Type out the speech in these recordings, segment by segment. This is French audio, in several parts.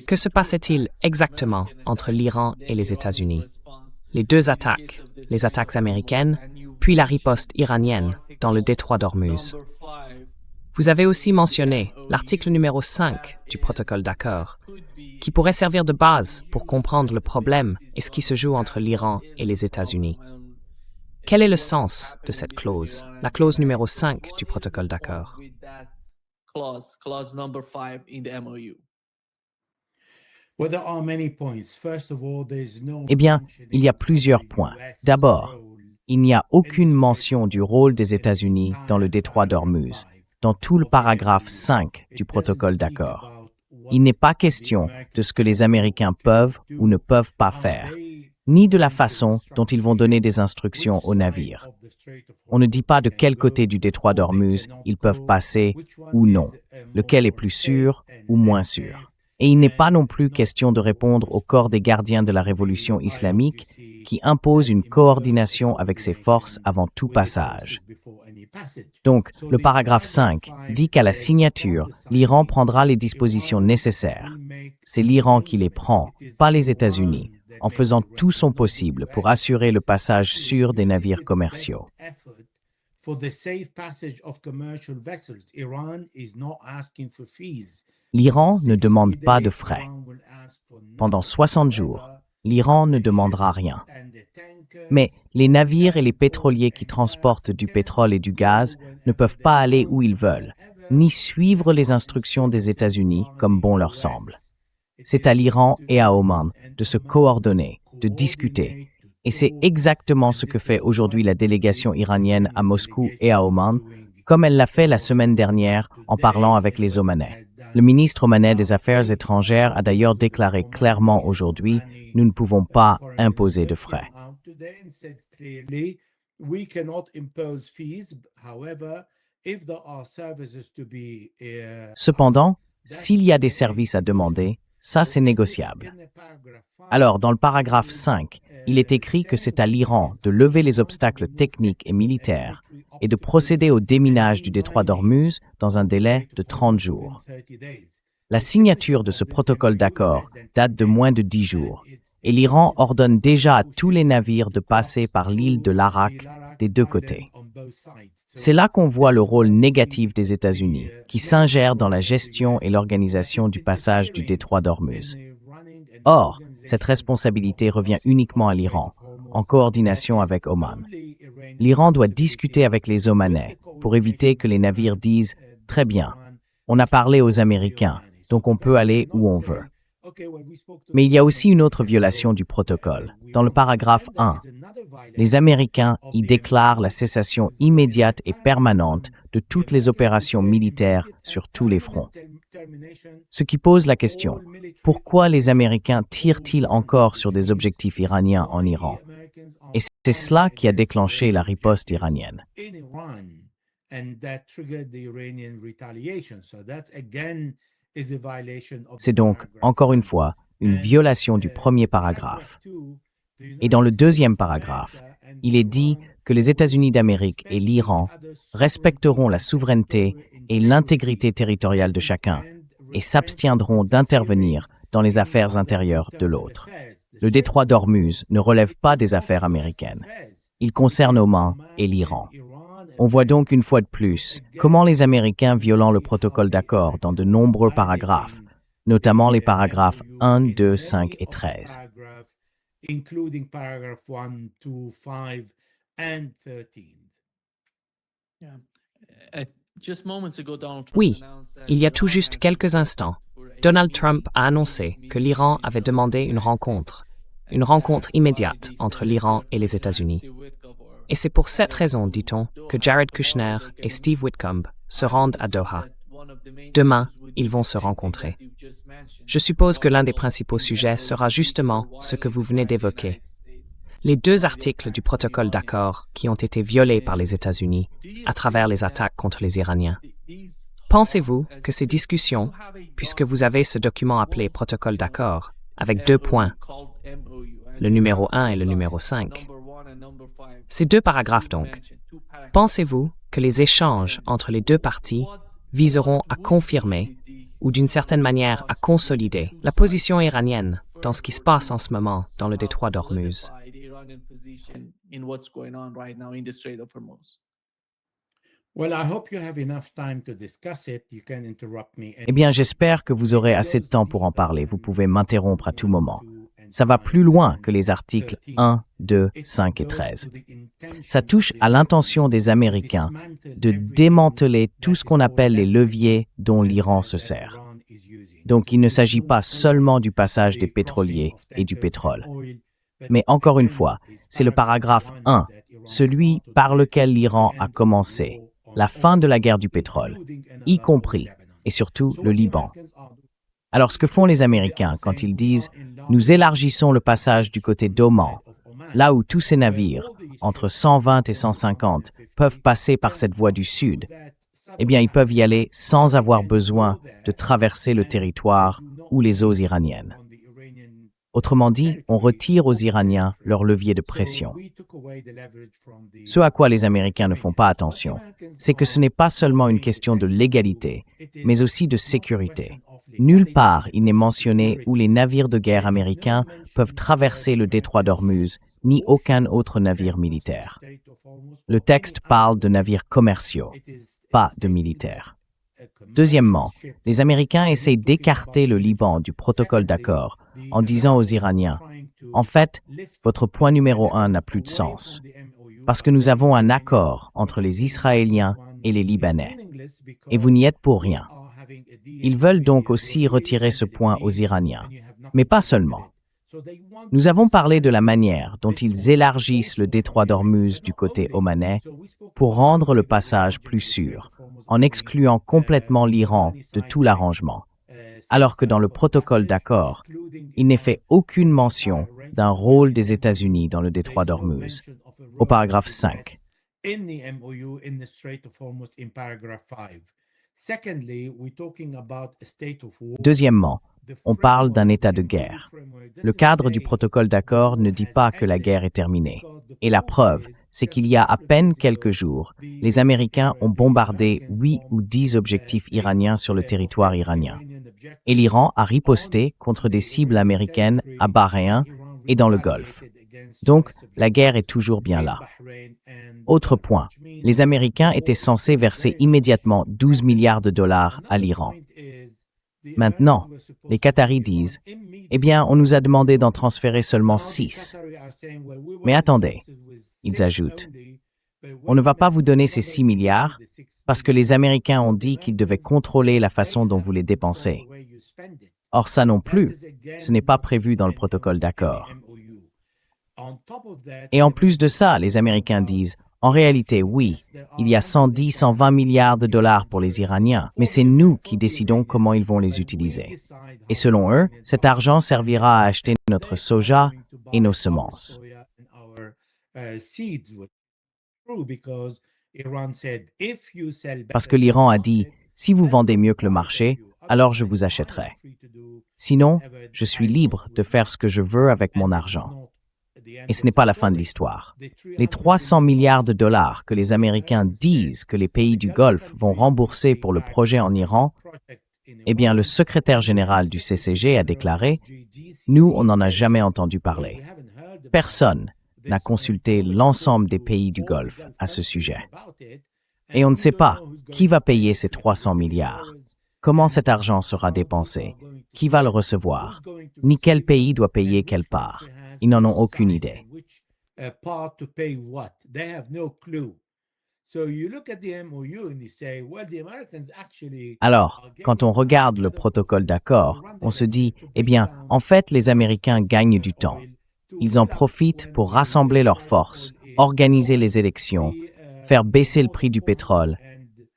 Que se passait-il exactement entre l'Iran et les États-Unis? Les deux attaques, les attaques américaines, puis la riposte iranienne dans le détroit d'Ormuz. Vous avez aussi mentionné l'article numéro 5 du protocole d'accord, qui pourrait servir de base pour comprendre le problème et ce qui se joue entre l'Iran et les États-Unis. Quel est le sens de cette clause, la clause numéro 5 du protocole d'accord? Eh bien, il y a plusieurs points. D'abord, il n'y a aucune mention du rôle des États-Unis dans le détroit d'Ormuz, dans tout le paragraphe 5 du protocole d'accord. Il n'est pas question de ce que les Américains peuvent ou ne peuvent pas faire, ni de la façon dont ils vont donner des instructions aux navires. On ne dit pas de quel côté du détroit d'Ormuz ils peuvent passer ou non, lequel est plus sûr ou moins sûr. Et il n'est pas non plus question de répondre au corps des gardiens de la révolution islamique qui impose une coordination avec ses forces avant tout passage. Donc, le paragraphe 5 dit qu'à la signature, l'Iran prendra les dispositions nécessaires. C'est l'Iran qui les prend, pas les États-Unis, en faisant tout son possible pour assurer le passage sûr des navires commerciaux. L'Iran ne demande pas de frais. Pendant 60 jours, l'Iran ne demandera rien. Mais les navires et les pétroliers qui transportent du pétrole et du gaz ne peuvent pas aller où ils veulent, ni suivre les instructions des États-Unis comme bon leur semble. C'est à l'Iran et à Oman de se coordonner, de discuter. Et c'est exactement ce que fait aujourd'hui la délégation iranienne à Moscou et à Oman, comme elle l'a fait la semaine dernière en parlant avec les Omanais. Le ministre omanais des Affaires étrangères a d'ailleurs déclaré clairement aujourd'hui « Nous ne pouvons pas imposer de frais ». Cependant, s'il y a des services à demander, ça c'est négociable. Alors, dans le paragraphe 5, il est écrit que c'est à l'Iran de lever les obstacles techniques et militaires et de procéder au déminage du détroit d'Ormuz dans un délai de 30 jours. La signature de ce protocole d'accord date de moins de 10 jours et l'Iran ordonne déjà à tous les navires de passer par l'île de l'Arak des deux côtés. C'est là qu'on voit le rôle négatif des États-Unis, qui s'ingèrent dans la gestion et l'organisation du passage du détroit d'Ormuz. Or, cette responsabilité revient uniquement à l'Iran, en coordination avec Oman. L'Iran doit discuter avec les Omanais pour éviter que les navires disent « Très bien, on a parlé aux Américains, donc on peut aller où on veut ». Mais il y a aussi une autre violation du protocole. Dans le paragraphe 1, les Américains y déclarent la cessation immédiate et permanente de toutes les opérations militaires sur tous les fronts. Ce qui pose la question, pourquoi les Américains tirent-ils encore sur des objectifs iraniens en Iran? Et c'est cela qui a déclenché la riposte iranienne. C'est donc, encore une fois, une violation du premier paragraphe. Et dans le deuxième paragraphe, il est dit que les États-Unis d'Amérique et l'Iran respecteront la souveraineté et l'intégrité territoriale de chacun et s'abstiendront d'intervenir dans les affaires intérieures de l'autre. Le détroit d'Ormuz ne relève pas des affaires américaines. Il concerne Oman et l'Iran. On voit donc une fois de plus comment les Américains violent le protocole d'accord dans de nombreux paragraphes, notamment les paragraphes 1, 2, 5 et 13. Oui, il y a tout juste quelques instants, Donald Trump a annoncé que l'Iran avait demandé une rencontre immédiate entre l'Iran et les États-Unis. Et c'est pour cette raison, dit-on, que Jared Kushner et Steve Whitcomb se rendent à Doha. Demain, ils vont se rencontrer. Je suppose que l'un des principaux sujets sera justement ce que vous venez d'évoquer. Les deux articles du protocole d'accord qui ont été violés par les États-Unis à travers les attaques contre les Iraniens. Pensez-vous que ces discussions, puisque vous avez ce document appelé protocole d'accord, avec 2 points, le numéro 1 et le numéro 5, ces 2 paragraphes donc, pensez-vous que les échanges entre les 2 parties viseront à confirmer ou d'une certaine manière à consolider la position iranienne dans ce qui se passe en ce moment dans le détroit d'Ormuz. Eh bien, j'espère que vous aurez assez de temps pour en parler. Vous pouvez m'interrompre à tout moment. Ça va plus loin que les articles 1, 2, 5 et 13. Ça touche à l'intention des Américains de démanteler tout ce qu'on appelle les leviers dont l'Iran se sert. Donc, il ne s'agit pas seulement du passage des pétroliers et du pétrole. Mais encore une fois, c'est le paragraphe 1, celui par lequel l'Iran a commencé, la fin de la guerre du pétrole, y compris et surtout le Liban. Alors, ce que font les Américains quand ils disent « nous élargissons le passage du côté d'Oman », là où tous ces navires, entre 120 et 150, peuvent passer par cette voie du sud, eh bien, ils peuvent y aller sans avoir besoin de traverser le territoire ou les eaux iraniennes. Autrement dit, on retire aux Iraniens leur levier de pression. Ce à quoi les Américains ne font pas attention, c'est que ce n'est pas seulement une question de légalité, mais aussi de sécurité. Nulle part il n'est mentionné où les navires de guerre américains peuvent traverser le détroit d'Ormuz, ni aucun autre navire militaire. Le texte parle de navires commerciaux, pas de militaires. Deuxièmement, les Américains essayent d'écarter le Liban du protocole d'accord en disant aux Iraniens « En fait, votre point numéro 1 n'a plus de sens, parce que nous avons un accord entre les Israéliens et les Libanais, et vous n'y êtes pour rien. » Ils veulent donc aussi retirer ce point aux Iraniens, mais pas seulement. Nous avons parlé de la manière dont ils élargissent le détroit d'Ormuz du côté omanais pour rendre le passage plus sûr, en excluant complètement l'Iran de tout l'arrangement, alors que dans le protocole d'accord, il n'est fait aucune mention d'un rôle des États-Unis dans le détroit d'Ormuz, au paragraphe 5. Deuxièmement, on parle d'un état de guerre. Le cadre du protocole d'accord ne dit pas que la guerre est terminée. Et la preuve, c'est qu'il y a à peine quelques jours, les Américains ont bombardé 8 ou 10 objectifs iraniens sur le territoire iranien. Et l'Iran a riposté contre des cibles américaines à Bahreïn et dans le Golfe. Donc, la guerre est toujours bien là. Autre point, les Américains étaient censés verser immédiatement 12 milliards de dollars à l'Iran. Maintenant, les Qataris disent « Eh bien, on nous a demandé d'en transférer seulement 6. » Mais attendez, ils ajoutent « On ne va pas vous donner ces 6 milliards parce que les Américains ont dit qu'ils devaient contrôler la façon dont vous les dépensez. » Or, ça non plus, ce n'est pas prévu dans le protocole d'accord. Et en plus de ça, les Américains disent « En réalité, oui, il y a 110, 120 milliards de dollars pour les Iraniens, mais c'est nous qui décidons comment ils vont les utiliser. Et selon eux, cet argent servira à acheter notre soja et nos semences. » Parce que l'Iran a dit « Si vous vendez mieux que le marché, alors je vous achèterai. Sinon, je suis libre de faire ce que je veux avec mon argent. » Et ce n'est pas la fin de l'histoire. Les 300 milliards de dollars que les Américains disent que les pays du Golfe vont rembourser pour le projet en Iran, eh bien, le secrétaire général du CCG a déclaré « Nous, on n'en a jamais entendu parler. Personne n'a consulté l'ensemble des pays du Golfe à ce sujet. Et on ne sait pas qui va payer ces 300 milliards, comment cet argent sera dépensé, qui va le recevoir, ni quel pays doit payer quelle part. Ils n'en ont aucune idée. Alors, quand on regarde le protocole d'accord, on se dit, eh bien, en fait, les Américains gagnent du temps. Ils en profitent pour rassembler leurs forces, organiser les élections, faire baisser le prix du pétrole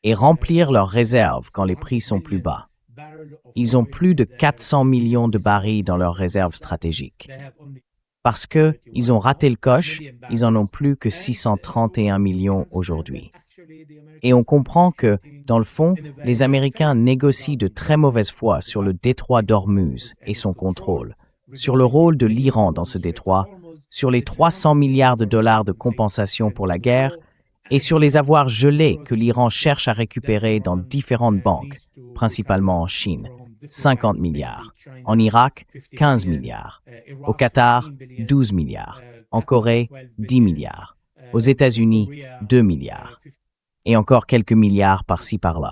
et remplir leurs réserves quand les prix sont plus bas. Ils ont plus de 400 millions de barils dans leurs réserves stratégiques. Parce qu'ils ont raté le coche, ils en ont plus que 631 millions aujourd'hui. Et on comprend que, dans le fond, les Américains négocient de très mauvaise foi sur le détroit d'Ormuz et son contrôle, sur le rôle de l'Iran dans ce détroit, sur les 300 milliards de dollars de compensation pour la guerre et sur les avoirs gelés que l'Iran cherche à récupérer dans différentes banques, principalement en Chine, 50 milliards, en Irak, 15 milliards, au Qatar, 12 milliards, en Corée, 10 milliards, aux États-Unis, 2 milliards, et encore quelques milliards par-ci par-là.